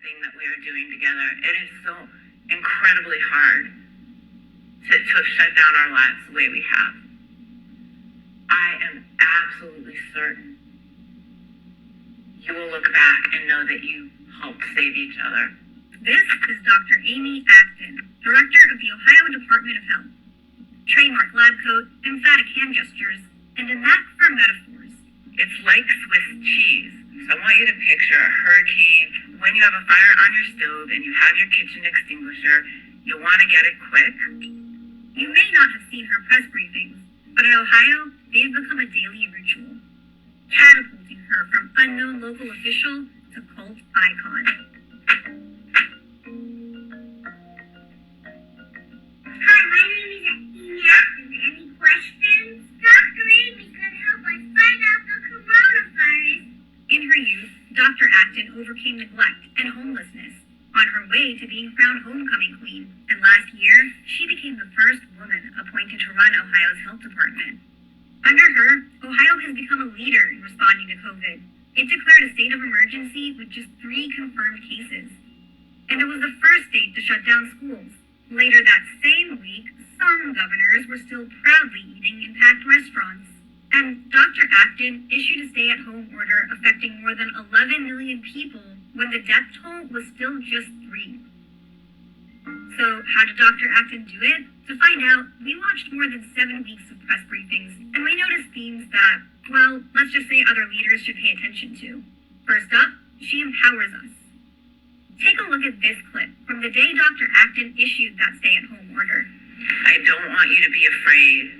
thing that we are doing together. It is so incredibly hard to shut down our lives the way we have. I am absolutely certain you will look back and know that you helped save each other. This is Dr. Amy Acton, Director of the Ohio Department of Health. Trademark lab coat, emphatic hand gestures, and a knack for metaphors. It's like Swiss cheese. So I want you to picture a hurricane. When you have a fire on your stove and you have your kitchen extinguisher, you'll want to get it quick. You may not have seen her press briefings, but in Ohio, they've become a daily ritual, catapulting her from unknown local official to cult icon. Hi, my name is Amy Acton. Any questions? Dr. Amy could help us find out the coronavirus. In her youth, Dr. Acton overcame neglect and homelessness on her way to being crowned homecoming queen, and last year, she became the first woman appointed to run Ohio's health department. Under her, Ohio has become a leader in responding to COVID. It declared a state of emergency with just 3 confirmed cases. And it was the first state to shut down schools. Later that same week, some governors were still proudly eating in packed restaurants. And Dr. Acton issued a stay-at-home order affecting more than 11 million people when the death toll was still just 3. So how did Dr. Acton do it? To find out, we watched more than 7 weeks of press briefings, and we noticed themes that, well, let's just say other leaders should pay attention to. First up, she empowers us. Take a look at this clip from the day Dr. Acton issued that stay-at-home order. I don't want you to be afraid.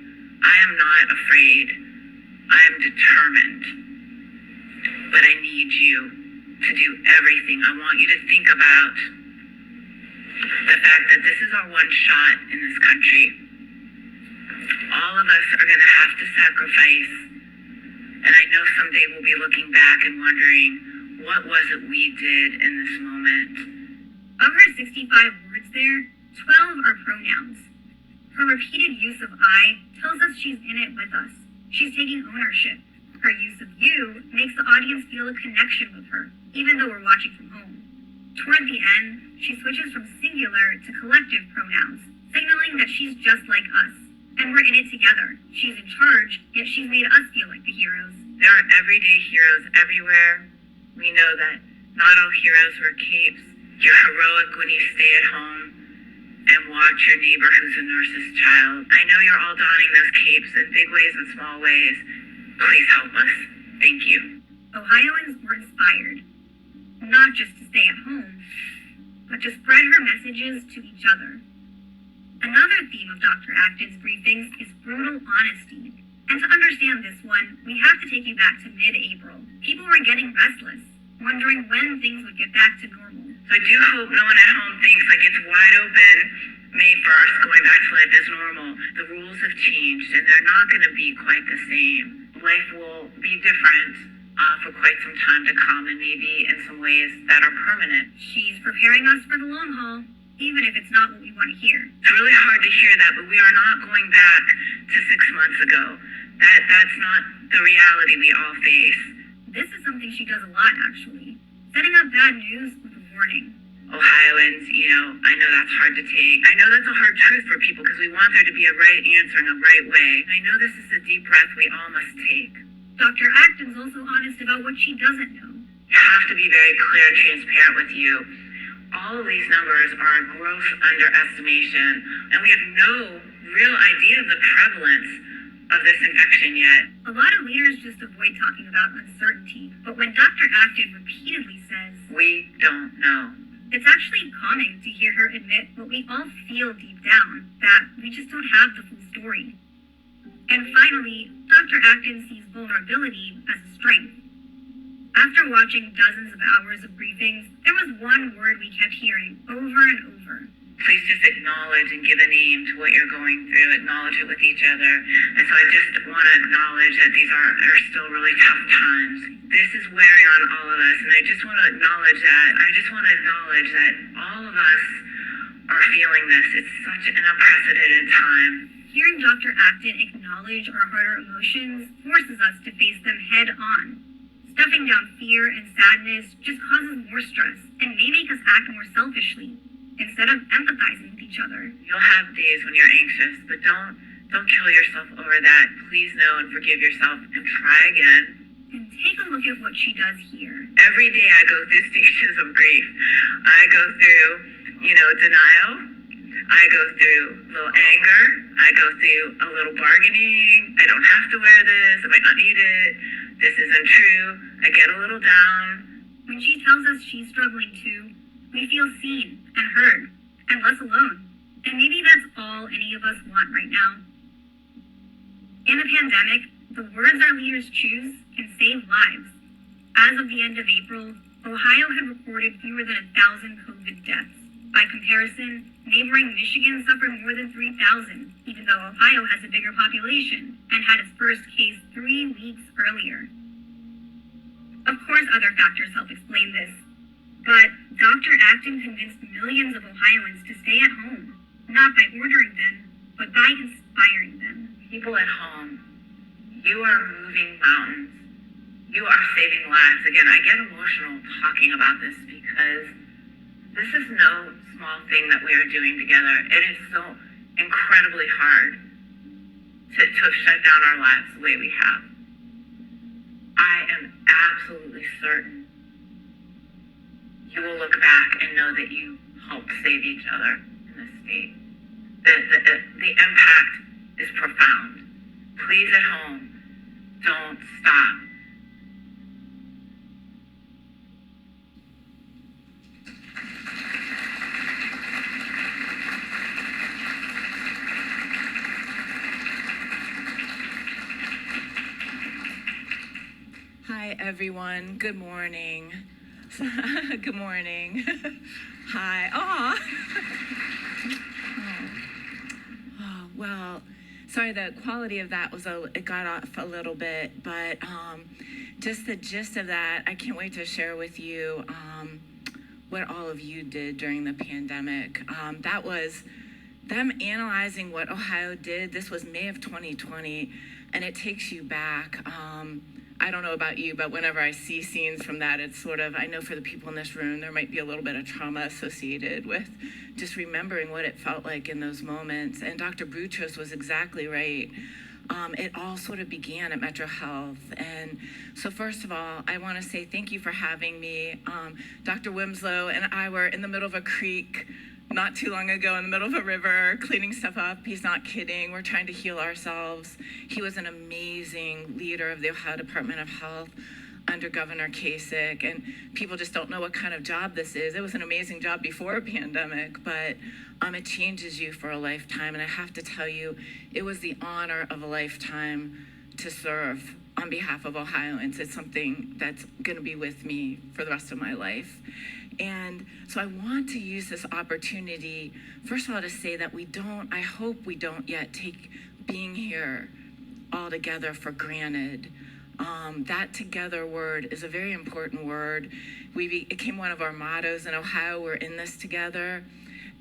I am not afraid. I am determined. But I need you to do everything. I want you to think about the fact that this is our one shot in this country. All of us are going to have to sacrifice. And I know someday we'll be looking back and wondering, what was it we did in this moment? Of her 65 words there, 12 are pronouns. Her repeated use of I tells us she's in it with us. She's taking ownership. Her use of you makes the audience feel a connection with her, even though we're watching from home. Toward the end, she switches from singular to collective pronouns, signaling that she's just like us. And we're in it together. She's in charge, yet she's made us feel like the heroes. There are everyday heroes everywhere. We know that not all heroes wear capes. You're heroic when you stay at home and watch your neighbor who's a nurse's child. I know you're all donning those capes in big ways and small ways. Please help us. Thank you. Ohioans were inspired, not just to stay at home, but to spread her messages to each other. Another theme of Dr. Acton's briefings is brutal honesty. And to understand this one, we have to take you back to mid-April. People were getting restless, wondering when things would get back to normal. So I do hope no one at home thinks like it's wide open, May 1st, going back to life as normal. The rules have changed, and they're not going to be quite the same. Life will be different for quite some time to come, and maybe in some ways that are permanent. She's preparing us for the long haul, even if it's not what we want to hear. It's really hard to hear that, but we are not going back to 6 months ago. That's not the reality we all face. This is something she does a lot, actually. Setting up bad news with a warning. Ohioans, I know that's hard to take. I know that's a hard truth for people because we want there to be a right answer in a right way. I know this is a deep breath we all must take. Dr. Acton's also honest about what she doesn't know. I have to be very clear and transparent with you. All of these numbers are a gross underestimation, and we have no real idea of the prevalence of this infection yet. A lot of leaders just avoid talking about uncertainty, but when Dr. Acton repeatedly says, we don't know, it's actually calming to hear her admit what we all feel deep down, that we just don't have the full story. And finally, Dr. Acton sees vulnerability as a strength. After watching dozens of hours of briefings, there was one word we kept hearing over and over. Please just acknowledge and give a name to what you're going through. Acknowledge it with each other. And so I just want to acknowledge that these are still really tough times. This is wearing on all of us, and I just want to acknowledge that. I just want to acknowledge that all of us are feeling this. It's such an unprecedented time. Hearing Dr. Acton acknowledge our harder emotions forces us to face them head on. Stuffing down fear and sadness just causes more stress and may make us act more selfishly instead of empathizing with each other. You'll have days when you're anxious, but don't kill yourself over that. Please know and forgive yourself and try again. And take a look at what she does here. Every day I go through stages of grief. I go through, denial. I go through a little anger. I go through a little bargaining. I don't have to wear this. I might not need it. This isn't true. I get a little down. When she tells us she's struggling too, we feel seen and heard and less alone. And maybe that's all any of us want right now. In a pandemic, the words our leaders choose can save lives. As of the end of April, Ohio had reported fewer than 1,000 COVID deaths. By comparison, neighboring Michigan suffered more than 3,000, even though Ohio has a bigger population and had its first case 3 weeks earlier. Of course, other factors help explain this, but Dr. Acton convinced millions of Ohioans to stay at home, not by ordering them, but by inspiring them. People at home, you are moving mountains. You are saving lives. Again, I get emotional talking about this because this is no small thing that we are doing together. It is so incredibly hard to shut down our lives the way we have. I am absolutely certain you will look back and know that you helped save each other in this state. The impact is profound. Please at home, don't stop. Hi, everyone. Good morning. Good morning. Hi. Oh, well, sorry, the quality of that it got off a little bit, but just the gist of that, I can't wait to share with you what all of you did during the pandemic. That was them analyzing what Ohio did. This was May of 2020, and it takes you back. I don't know about you, but whenever I see scenes from that, it's sort of, I know for the people in this room, there might be a little bit of trauma associated with just remembering what it felt like in those moments. And Dr. Boutros was exactly right. It all sort of began at Metro Health. And so first of all, I want to say thank you for having me. Dr. Wimslow and I were in the middle of a creek not too long ago, in the middle of a river, cleaning stuff up. He's not kidding. We're trying to heal ourselves. He was an amazing leader of the Ohio Department of Health under Governor Kasich, and people just don't know what kind of job this is. It was an amazing job before a pandemic, but it changes you for a lifetime. And I have to tell you, it was the honor of a lifetime to serve on behalf of Ohioans. It's something that's going to be with me for the rest of my life. And so I want to use this opportunity, first of all, to say that I hope we don't yet take being here all together for granted. That together word is a very important word. It became one of our mottos in Ohio, we're in this together.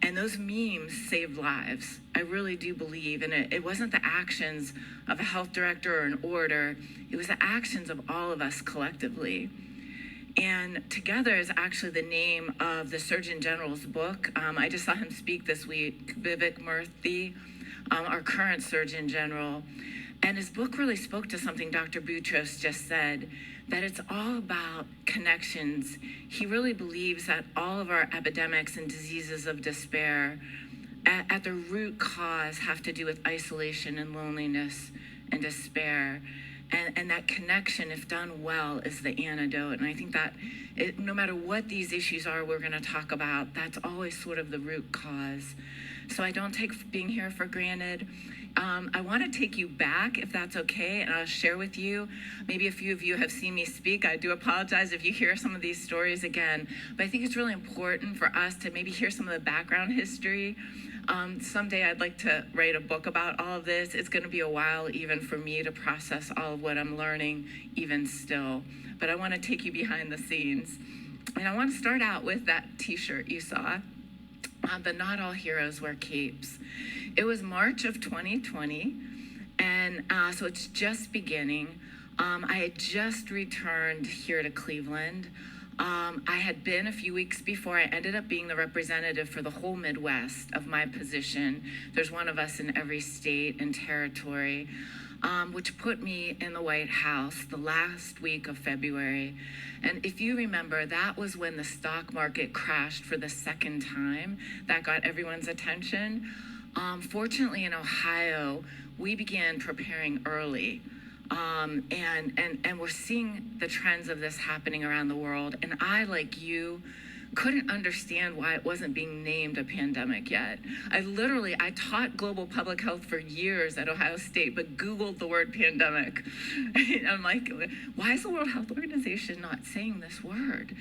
And those memes saved lives. I really do believe. And it wasn't the actions of a health director or an order. It was the actions of all of us collectively. And Together is actually the name of the Surgeon General's book. I just saw him speak this week, Vivek Murthy, our current Surgeon General. And his book really spoke to something Dr. Boutros just said, that it's all about connections. He really believes that all of our epidemics and diseases of despair at the root cause have to do with isolation and loneliness and despair. And that connection, if done well, is the antidote. And I think that no matter what these issues are we're going to talk about, that's always sort of the root cause. So I don't take being here for granted. I want to take you back, if that's okay, and I'll share with you. Maybe a few of you have seen me speak. I do apologize if you hear some of these stories again. But I think it's really important for us to maybe hear some of the background history. Someday I'd like to write a book about all of this. It's going to be a while even for me to process all of what I'm learning, even still. But I want to take you behind the scenes. And I want to start out with that t-shirt you saw. The Not All Heroes Wear Capes. It was March of 2020, and so it's just beginning. I had just returned here to Cleveland. I had been a few weeks before. I ended up being the representative for the whole Midwest of my position. There's one of us in every state and territory, which put me in the White House the last week of February. And if you remember, that was when the stock market crashed for the second time. That got everyone's attention. Fortunately, in Ohio, we began preparing early. And we're seeing the trends of this happening around the world. And I, like you, couldn't understand why it wasn't being named a pandemic yet. I taught global public health for years at Ohio State, but Googled the word pandemic. And I'm like, why is the World Health Organization not saying this word?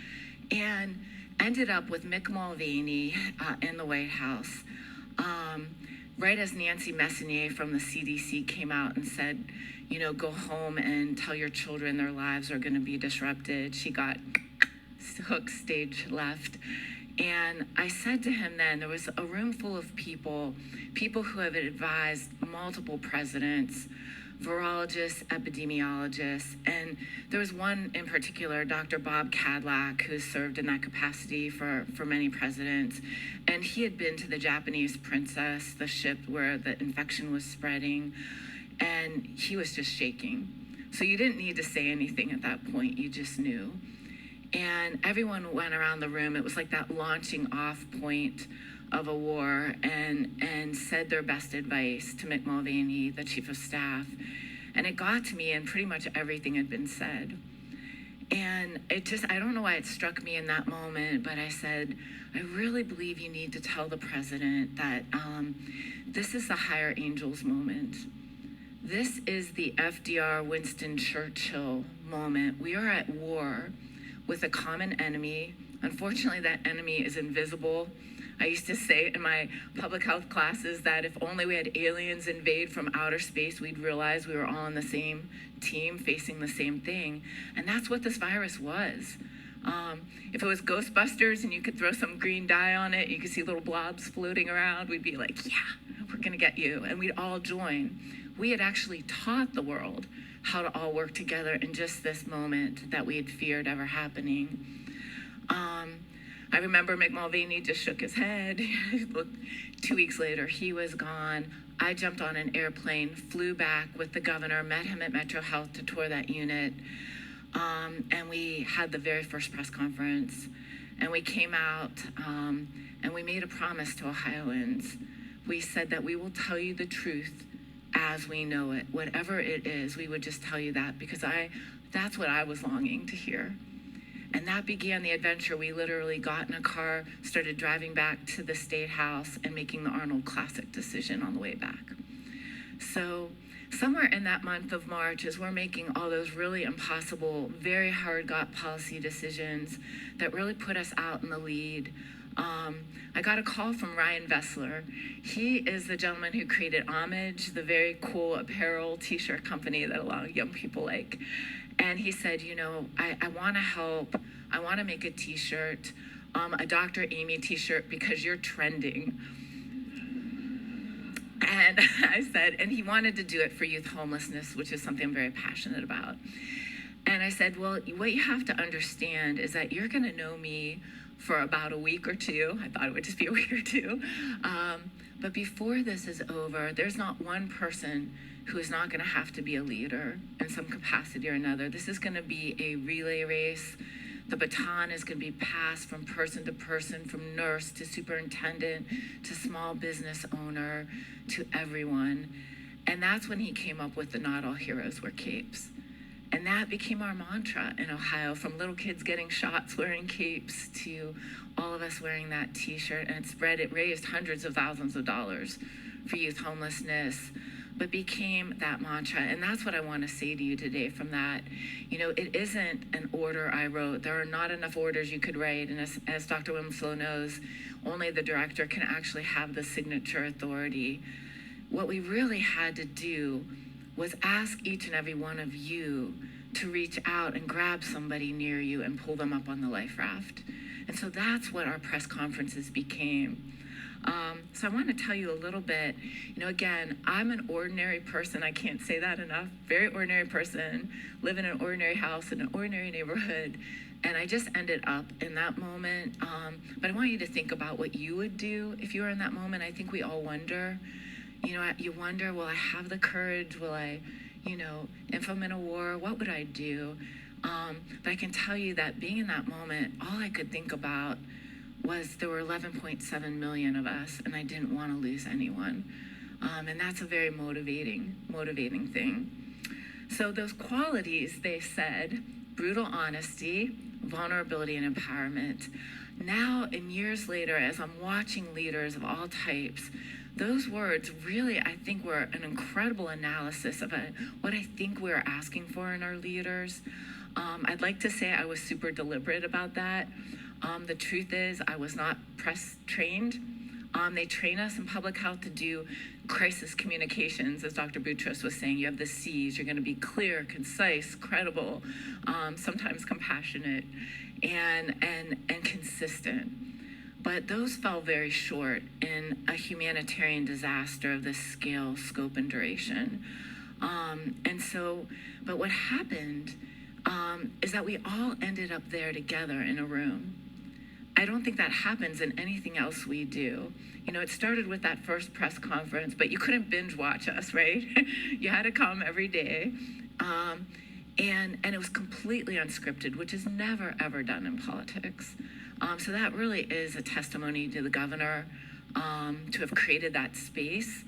And ended up with Mick Mulvaney in the White House. Right as Nancy Messonnier from the CDC came out and said, go home and tell your children their lives are going to be disrupted, she got hooked stage left. And I said to him then, there was a room full of people who have advised multiple presidents, virologists, epidemiologists, and there was one in particular, Dr. Bob Cadillac, who served in that capacity for many presidents. And he had been to the Japanese Princess, the ship where the infection was spreading, and he was just shaking. So you didn't need to say anything at that point, you just knew. And everyone went around the room. It was like that launching off point of a war, and said their best advice to Mick Mulvaney, the chief of staff. And it got to me, and pretty much everything had been said. And I don't know why it struck me in that moment, but I said, I really believe you need to tell the president that this is the higher angels moment. This is the FDR Winston Churchill moment. We are at war with a common enemy. Unfortunately, that enemy is invisible. I used to say in my public health classes that if only we had aliens invade from outer space, we'd realize we were all on the same team facing the same thing. And that's what this virus was. If it was Ghostbusters and you could throw some green dye on it, you could see little blobs floating around, we'd be like, yeah, we're gonna get you. And we'd all join. We had actually taught the world how to all work together in just this moment that we had feared ever happening. I remember Mick Mulvaney just shook his head. 2 weeks later, he was gone. I jumped on an airplane, flew back with the governor, met him at Metro Health to tour that unit. And we had the very first press conference. And we came out and we made a promise to Ohioans. We said that we will tell you the truth as we know it. Whatever it is, we would just tell you that, because that's what I was longing to hear. And that began the adventure. We literally got in a car, started driving back to the State House and making the Arnold Classic decision on the way back. So somewhere in that month of March, as we're making all those really impossible, very hard got policy decisions that really put us out in the lead, I got a call from Ryan Vessler. He is the gentleman who created Homage, the very cool apparel t-shirt company that a lot of young people like. And he said, I want to help. I want to make a t-shirt, a Dr. Amy t-shirt, because you're trending. And I said, and he wanted to do it for youth homelessness, which is something I'm very passionate about. And I said, well, what you have to understand is that you're going to know me for about a week or two. I thought it would just be a week or two. But before this is over, there's not one person who is not going to have to be a leader in some capacity or another. This is going to be a relay race. The baton is going to be passed from person to person, from nurse to superintendent to small business owner to everyone. And that's when he came up with the Not All Heroes Wear Capes. And that became our mantra in Ohio, from little kids getting shots wearing capes to all of us wearing that t-shirt. And it raised hundreds of thousands of dollars for youth homelessness, but became that mantra. And that's what I want to say to you today from that. It isn't an order I wrote. There are not enough orders you could write. And as Dr. Winslow knows, only the director can actually have the signature authority. What we really had to do was ask each and every one of you to reach out and grab somebody near you and pull them up on the life raft. And so that's what our press conferences became. So I want to tell you a little bit, again, I'm an ordinary person. I can't say that enough. Very ordinary person, live in an ordinary house in an ordinary neighborhood. And I just ended up in that moment. But I want you to think about what you would do if you were in that moment. I think we all wonder, you wonder, will I have the courage? Will I, if I'm in a war, what would I do? But I can tell you that being in that moment, all I could think about was there were 11.7 million of us, and I didn't want to lose anyone. And that's a very motivating thing. So those qualities, they said, brutal honesty, vulnerability, and empowerment. Now, and years later, as I'm watching leaders of all types, those words really, I think, were an incredible analysis of what I think we're asking for in our leaders. I'd like to say I was super deliberate about that. The truth is, I was not press trained. They train us in public health to do crisis communications, as Dr. Boutros was saying. You have the C's. You're going to be clear, concise, credible, sometimes compassionate, and consistent. But those fell very short in a humanitarian disaster of this scale, scope, and duration. But what happened is that we all ended up there together in a room. I don't think that happens in anything else we do. It started with that first press conference, but you couldn't binge watch us, right? You had to come every day. And it was completely unscripted, which is never, ever done in politics. So that really is a testimony to the governor to have created that space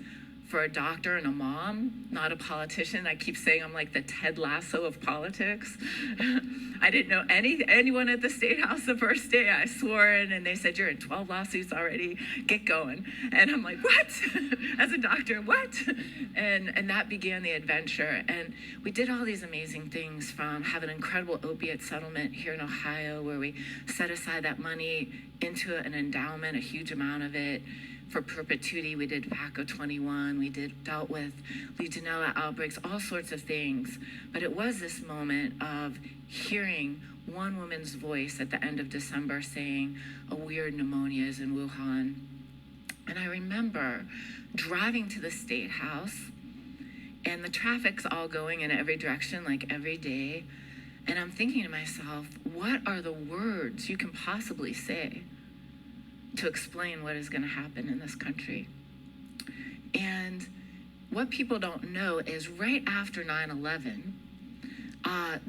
for a doctor and a mom, not a politician. I keep saying I'm like the Ted Lasso of politics. I didn't know anyone at the State House the first day I swore in, and they said, you're in 12 lawsuits already, get going. And I'm like, what? As a doctor, what? And that began the adventure. And we did all these amazing things, from have an incredible opiate settlement here in Ohio, where we set aside that money into an endowment, a huge amount of it, for perpetuity. We did VACO 21, we dealt with Legionella outbreaks, all sorts of things. But it was this moment of hearing one woman's voice at the end of December saying, a weird pneumonia is in Wuhan. And I remember driving to the State House, and the traffic's all going in every direction, like every day. And I'm thinking to myself, what are the words you can possibly say to explain what is going to happen in this country? And what people don't know is right after 9/11,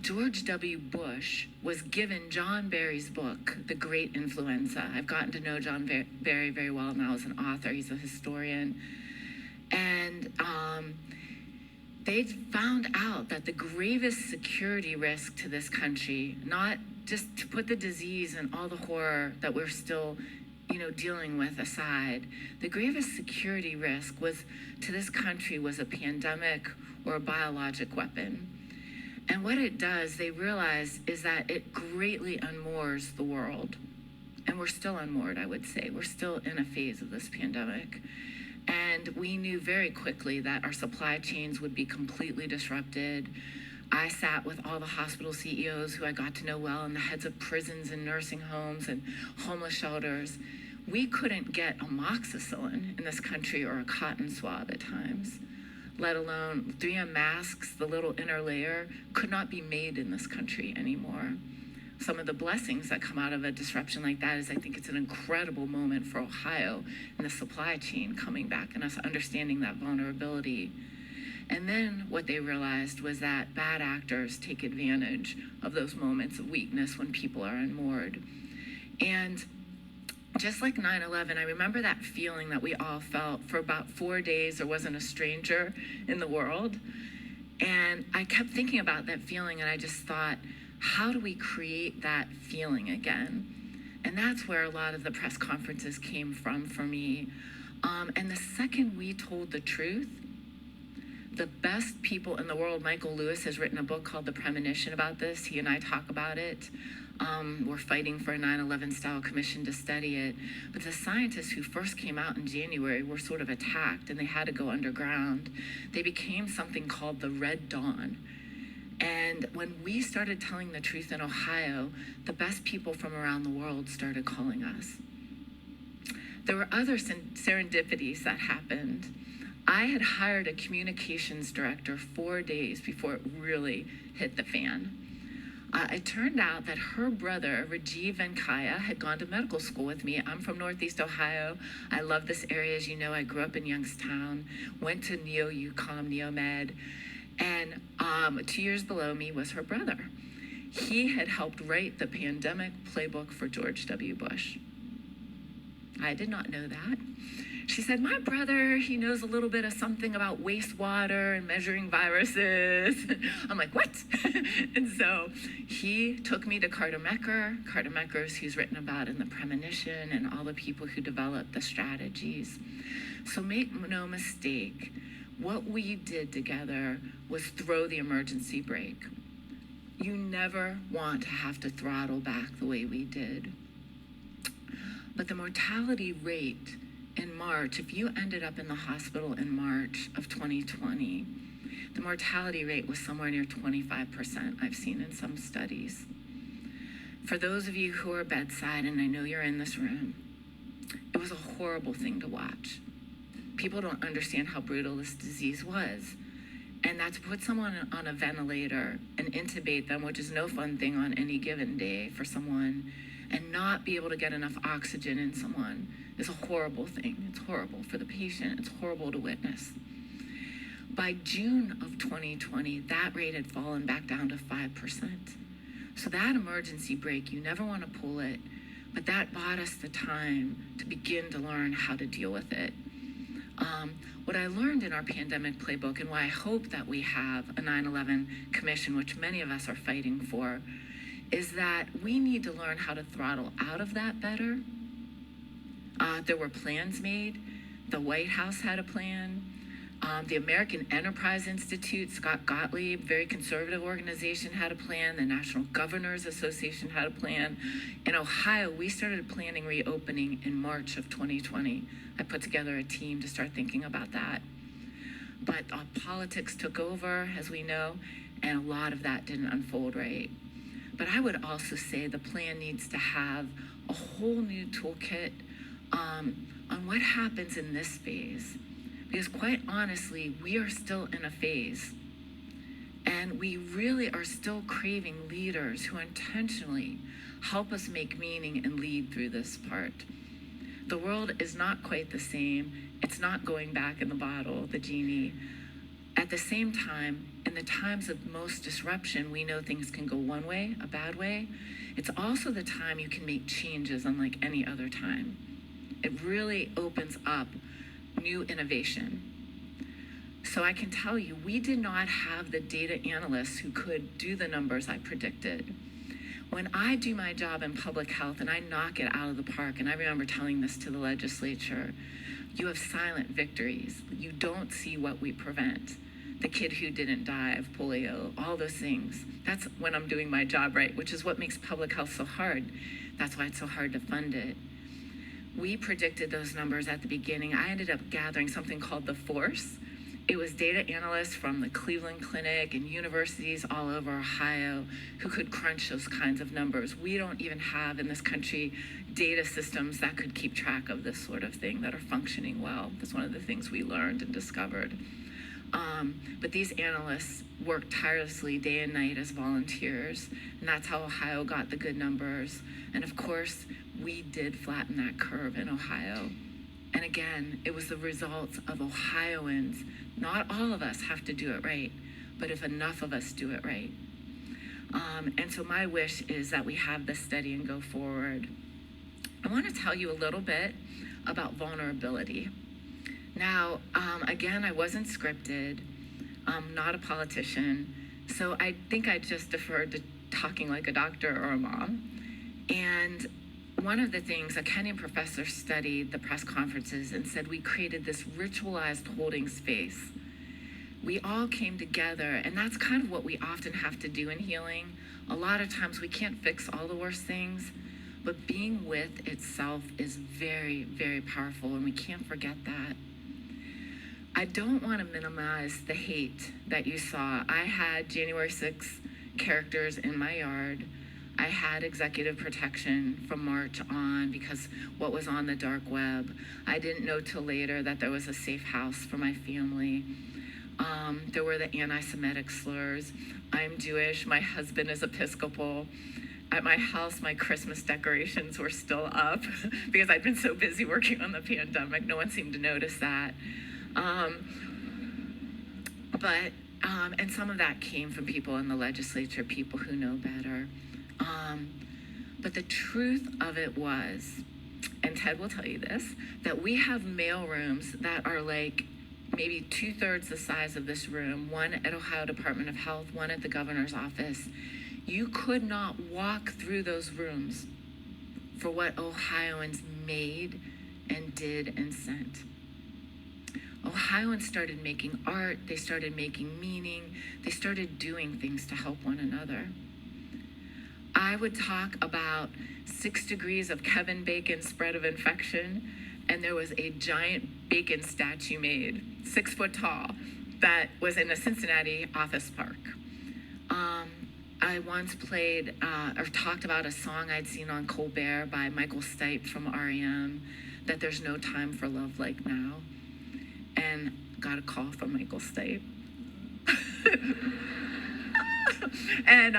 George W. Bush was given John Barry's book, The Great Influenza. I've gotten to know John Barry very well now as an author. He's a historian. And they found out that the gravest security risk to this country, not just to put the disease and all the horror that we're still dealing with aside, the gravest security risk to this country was a pandemic or a biologic weapon. And what it does, they realize, is that it greatly unmoors the world. And we're still unmoored, I would say. We're still in a phase of this pandemic. And we knew very quickly that our supply chains would be completely disrupted. I sat with all the hospital CEOs who I got to know well, and the heads of prisons and nursing homes and homeless shelters. We couldn't get amoxicillin in this country, or a cotton swab at times, let alone 3M masks. The little inner layer could not be made in this country anymore. Some of the blessings that come out of a disruption like that is, I think it's an incredible moment for Ohio and the supply chain coming back and us understanding that vulnerability. And then what they realized was that bad actors take advantage of those moments of weakness when people are unmoored. And just like 9/11, I remember that feeling that we all felt for about 4 days. There wasn't a stranger in the world. And I kept thinking about that feeling, and I just thought, how do we create that feeling again? And that's where a lot of the press conferences came from for me. And the second we told the truth, the best people in the world, Michael Lewis has written a book called The Premonition about this. He and I talk about it. We're fighting for a 9/11 style commission to study it. But the scientists who first came out in January were sort of attacked, and they had to go underground. They became something called the Red Dawn. And when we started telling the truth in Ohio, the best people from around the world started calling us. There were other serendipities that happened. I had hired a communications director 4 days before it really hit the fan. It turned out that her brother, Rajiv Venkaya, had gone to medical school with me. I'm from Northeast Ohio. I love this area. As you know, I grew up in Youngstown, went to Neo-UCOM, Neomed, and 2 years below me was her brother. He had helped write the pandemic playbook for George W. Bush. I did not know that. She said, my brother, he knows a little bit of something about wastewater and measuring viruses. I'm like, what? And so he took me to Carter Mecker. Carter Mecker's who's written about in the premonition and all the people who developed the strategies. So make no mistake, what we did together was throw the emergency brake. You never want to have to throttle back the way we did. But the mortality rate in March, if you ended up in the hospital in March of 2020, the mortality rate was somewhere near 25%, I've seen in some studies. For those of you who are bedside, and I know you're in this room, it was a horrible thing to watch. People don't understand how brutal this disease was. And that to put someone on a ventilator and intubate them, which is no fun thing on any given day for someone, and not be able to get enough oxygen in someone is a horrible thing. It's horrible for the patient. It's horrible to witness. By June of 2020, that rate had fallen back down to 5%. So that emergency brake, you never want to pull it, but that bought us the time to begin to learn how to deal with it. What I learned in our pandemic playbook, and why I hope that we have a 9/11 commission, which many of us are fighting for, is that we need to learn how to throttle out of that better. There were plans made. The White House had a plan. The American Enterprise Institute, Scott Gottlieb, very conservative organization, had a plan. The National Governors Association had a plan. In Ohio, we started planning reopening in March of 2020. I put together a team to start thinking about that. But politics took over, as we know, and a lot of that didn't unfold right. But I would also say the plan needs to have a whole new toolkit on what happens in this phase. Because quite honestly, we are still in a phase. And we really are still craving leaders who intentionally help us make meaning and lead through this part. The world is not quite the same. It's not going back in the bottle, the genie. At the same time, in the times of most disruption, we know things can go one way, a bad way. It's also the time you can make changes unlike any other time. It really opens up new innovation. So I can tell you, we did not have the data analysts who could do the numbers I predicted. When I do my job in public health and I knock it out of the park, and I remember telling this to the legislature, you have silent victories. You don't see what we prevent. The kid who didn't die of polio, all those things. That's when I'm doing my job right, which is what makes public health so hard. That's why it's so hard to fund it. We predicted those numbers at the beginning. I ended up gathering something called the Force. It was data analysts from the Cleveland Clinic and universities all over Ohio who could crunch those kinds of numbers. We don't even have in this country data systems that could keep track of this sort of thing that are functioning well. That's one of the things we learned and discovered. But these analysts worked tirelessly day and night as volunteers, and that's how Ohio got the good numbers. And of course, we did flatten that curve in Ohio. And again, it was the results of Ohioans. Not all of us have to do it right, but if enough of us do it right. And so my wish is that we have this study and go forward. I want to tell you a little bit about vulnerability. Now, again, I wasn't scripted. I'm not a politician. So I think I just deferred to talking like a doctor or a mom. And one of the things, a Kenyan professor studied the press conferences and said we created this ritualized holding space. We all came together, and that's kind of what we often have to do in healing. A lot of times we can't fix all the worst things, but being with itself is very, very powerful, and we can't forget that. I don't want to minimize the hate that you saw. I had January 6th characters in my yard. I had executive protection from March on because what was on the dark web. I didn't know till later that there was a safe house for my family. There were the anti-Semitic slurs. I'm Jewish, my husband is Episcopal. At my house, my Christmas decorations were still up because I'd been so busy working on the pandemic. No one seemed to notice that. And some of that came from people in the legislature, people who know better. But the truth of it was, and Ted will tell you this, that we have mail rooms that are like maybe 2/3 the size of this room, one at Ohio Department of Health, one at the governor's office. You could not walk through those rooms for what Ohioans made and did and sent. Ohioans started making art, they started making meaning, they started doing things to help one another. I would talk about 6 degrees of Kevin Bacon spread of infection, and there was a giant Bacon statue made, 6 foot tall, that was in a Cincinnati office park. I once played or talked about a song I'd seen on Colbert by Michael Stipe from REM, that there's no time for love like now, and got a call from Michael Stipe. And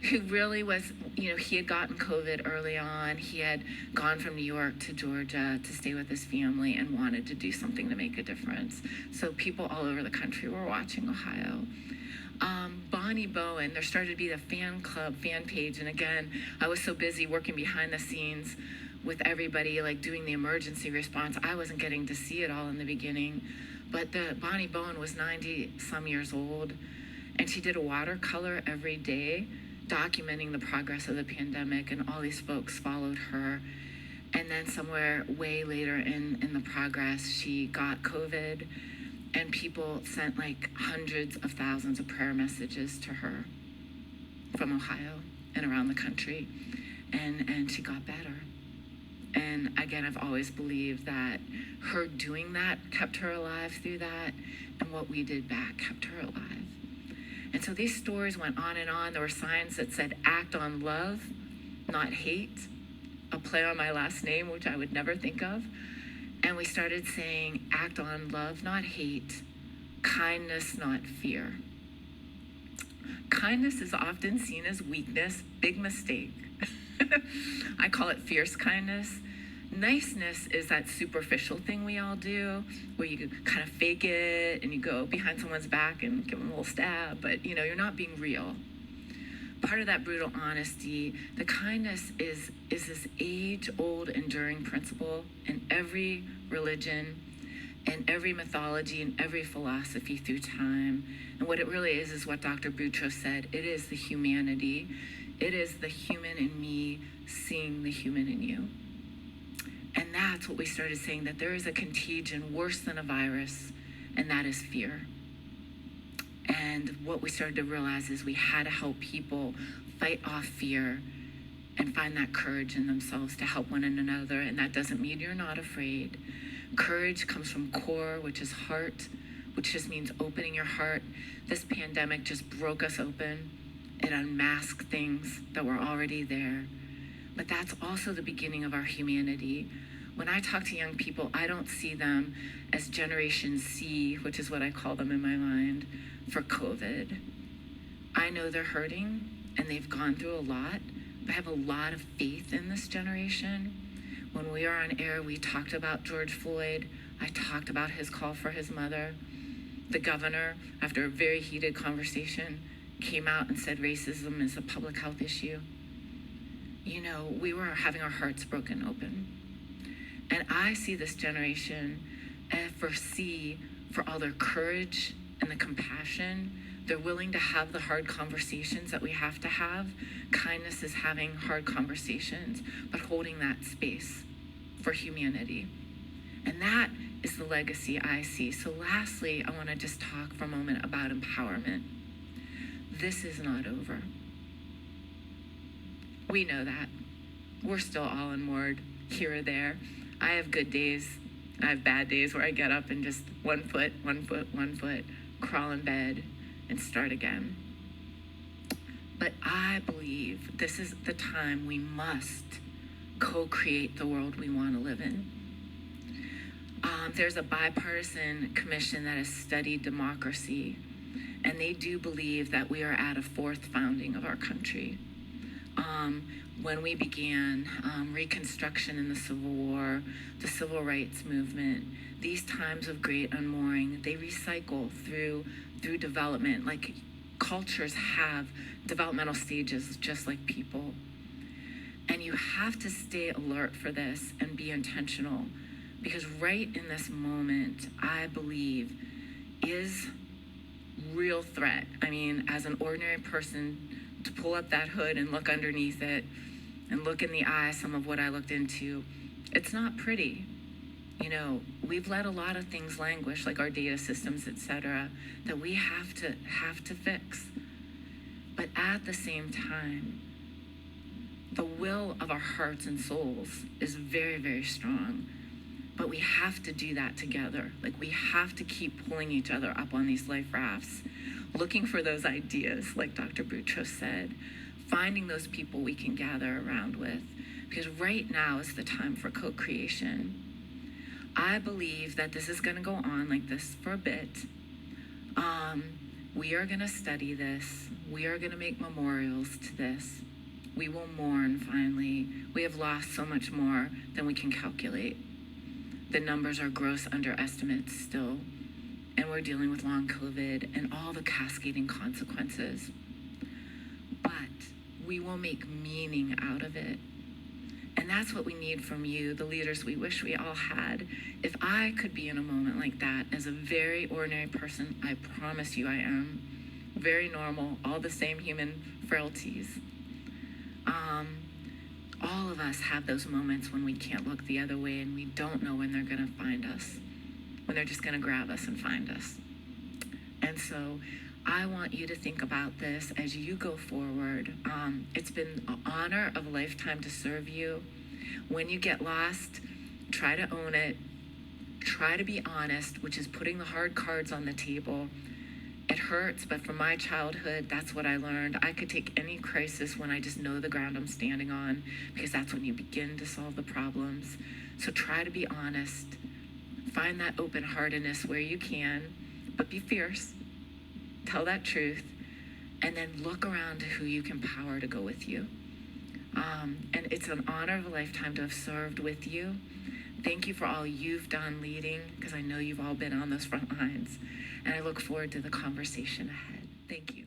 who really was, he had gotten COVID early on. He had gone from New York to Georgia to stay with his family and wanted to do something to make a difference. So people all over the country were watching Ohio. Bonnie Bowen, there started to be the fan club, fan page. And again, I was so busy working behind the scenes with everybody, like doing the emergency response. I wasn't getting to see it all in the beginning. But Bonnie Bowen was 90 some years old, and she did a watercolor every day documenting the progress of the pandemic, and all these folks followed her. And then somewhere way later in the progress, she got COVID, and people sent like hundreds of thousands of prayer messages to her from Ohio and around the country, and she got better. And again, I've always believed that her doing that kept her alive through that, and what we did back kept her alive. And so these stories went on and on. There were signs that said, act on love, not hate, a play on my last name, which I would never think of. And we started saying, act on love, not hate, kindness, not fear. Kindness is often seen as weakness, big mistake. I call it fierce kindness. Niceness is that superficial thing we all do, where you kind of fake it and you go behind someone's back and give them a little stab, but you're not being real. Part of that brutal honesty, the kindness is this age-old enduring principle in every religion, in every mythology, in every philosophy through time. And what it really is what Dr. Boutros said, it is the humanity. It is the human in me seeing the human in you. And that's what we started saying, that there is a contagion worse than a virus, and that is fear. And what we started to realize is we had to help people fight off fear and find that courage in themselves to help one another. And that doesn't mean you're not afraid. Courage comes from core, which is heart, which just means opening your heart. This pandemic just broke us open. It unmasked things that were already there. But that's also the beginning of our humanity. When I talk to young people, I don't see them as Generation C, which is what I call them in my mind, for COVID. I know they're hurting and they've gone through a lot, but I have a lot of faith in this generation. When we were on air, we talked about George Floyd. I talked about his call for his mother. The governor, after a very heated conversation, came out and said racism is a public health issue. We were having our hearts broken open. And I see this generation foresee for all their courage and the compassion. They're willing to have the hard conversations that we have to have. Kindness is having hard conversations, but holding that space for humanity. And that is the legacy I see. So lastly, I want to just talk for a moment about empowerment. This is not over. We know that. We're still all unmoored here or there. I have good days. I have bad days where I get up and just one foot, crawl in bed and start again. But I believe this is the time we must co-create the world we want to live in. There's a bipartisan commission that has studied democracy, and they do believe that we are at a fourth founding of our country. When we began Reconstruction in the Civil War, the Civil Rights Movement, these times of great unmooring, they recycle through development. Like cultures have developmental stages just like people. And you have to stay alert for this and be intentional, because right in this moment, I believe, is real threat. I mean, as an ordinary person, to pull up that hood and look underneath it and look in the eye some of what I looked into, it's not pretty. You know, we've let a lot of things languish, like our data systems, etc., that we have to fix. But at the same time, the will of our hearts and souls is very, very strong. But we have to do that together. Like, we have to keep pulling each other up on these life rafts, looking for those ideas, like Dr. Boutros said, finding those people we can gather around with, because right now is the time for co-creation. I believe that this is going to go on like this for a bit. We are going to study this. We are going to make memorials to this. We will mourn, finally. We have lost so much more than we can calculate. The numbers are gross underestimates still, and we're dealing with long COVID and all the cascading consequences. But we will make meaning out of it. And that's what we need from you, the leaders we wish we all had. If I could be in a moment like that as a very ordinary person, I promise you I am. Very normal, all the same human frailties. All of us have those moments when we can't look the other way and we don't know when they're going to find us, when they're just going to grab us and find us. And so I want you to think about this as you go forward. It's been an honor of a lifetime to serve you. When you get lost, try to own it. Try to be honest, which is putting the hard cards on the table. It hurts, but from my childhood, that's what I learned. I could take any crisis when I just know the ground I'm standing on, because that's when you begin to solve the problems. So try to be honest. Find that open-heartedness where you can, but be fierce. Tell that truth, and then look around to who you can power to go with you. And it's an honor of a lifetime to have served with you. Thank you for all you've done leading, because I know you've all been on those front lines. And I look forward to the conversation ahead. Thank you.